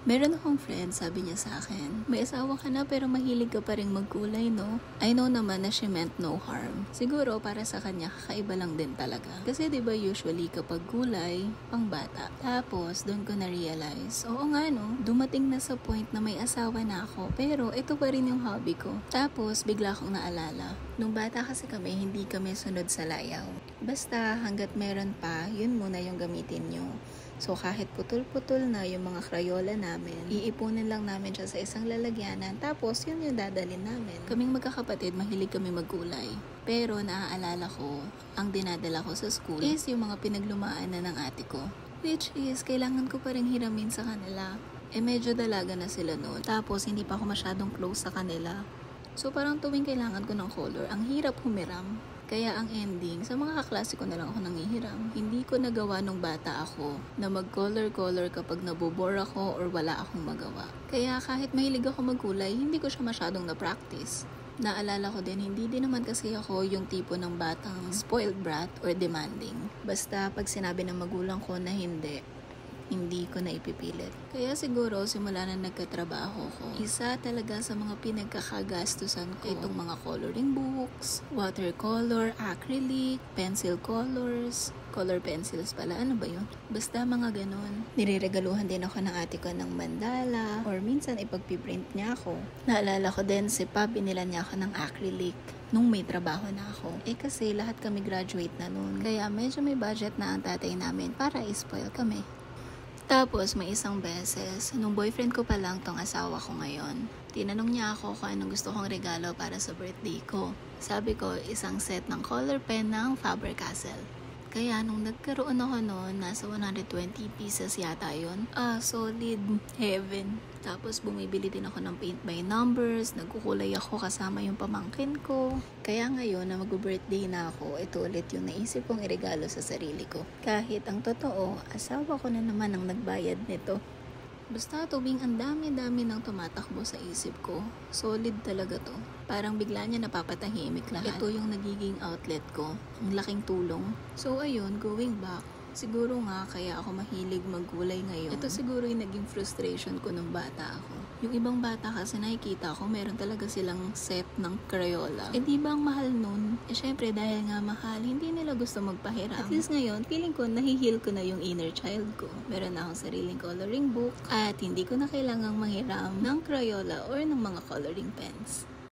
Meron akong friend, sabi niya sa akin, may asawa ka na pero mahilig ka pa rin magkulay, no? I know naman na she meant no harm. Siguro para sa kanya, kakaiba lang din talaga. Kasi diba usually kapag kulay, pang bata. Tapos, doon ko na-realize, oo nga no, dumating na sa point na may asawa na ako, pero ito pa rin yung hobby ko. Tapos, bigla akong naalala. Nung bata kasi kami, hindi kami sunod sa layaw. Basta, hanggat meron pa, yun muna yung gamitin nyo. So kahit putol-putol na yung mga Crayola namin, iipunin lang namin siya sa isang lalagyanan, tapos yun yung dadalhin namin. Kaming magkakapatid, mahilig kami magkulay. Pero naaalala ko, ang dinadala ko sa school is yung mga pinaglumaan na ng ate ko. Which is, kailangan ko pa rin hiramin sa kanila. Medyo dalaga na sila noon. Tapos hindi pa ako masyadong close sa kanila. So parang tuwing kailangan ko ng color, ang hirap humiram. Kaya ang ending, sa mga kaklase ko na lang ako nangihiram. Hindi ko nagawa nung bata ako na mag-color-color kapag nabobore ako or wala akong magawa. Kaya kahit mahilig ako magkulay, hindi ko siya masyadong na-practice. Naalala ko din, hindi din naman kasi ako yung tipo ng batang spoiled brat or demanding. Basta pag sinabi ng magulang ko na hindi ko na ipipilit. Kaya siguro simula na nagkatrabaho ko, isa talaga sa mga pinagkakagastusan ko itong mga coloring books, watercolor, acrylic, pencil colors, color pencils pala, ano ba yun? Basta mga ganun. Nireregaluhan din ako ng ate ko ng mandala or minsan ipagpiprint niya ako. Naalala ko din si Pa, binilan niya ako ng acrylic nung may trabaho na ako. Kasi lahat kami graduate na noon. Kaya medyo may budget na ang tatay namin para i-spoil kami. Tapos, may isang beses, nung boyfriend ko pa lang tong asawa ko ngayon, tinanong niya ako kung anong gusto kong regalo para sa birthday ko. Sabi ko, isang set ng color pen ng Faber-Castell. Kaya, nung nagkaroon ako noon, nasa 120 pieces yata yun. Solid heaven. Tapos, bumibili din ako ng paint by numbers, nagkukulay ako kasama yung pamangkin ko. Kaya ngayon, na mag-birthday na ako, ito ulit yung naisip kong iregalo sa sarili ko. Kahit ang totoo, asawa ko na naman ang nagbayad nito. Basta tuwing ang dami-dami nang tumatakbo sa isip ko, solid talaga to. Parang bigla niya napapatahimik lahat. Ito yung nagiging outlet ko, ang laking tulong. So ayun, going back, siguro nga kaya ako mahilig magkulay ngayon. Ito siguro yung naging frustration ko nung bata ako. Yung ibang bata kasi nakikita ko meron talaga silang set ng Crayola. Di ba ang mahal nun? Syempre dahil nga mahal, hindi nila gusto magpahiram. At least ngayon, feeling ko nahihil ko na yung inner child ko. Meron na akong sariling coloring book at hindi ko na kailangang manghiram ng Crayola or ng mga coloring pens.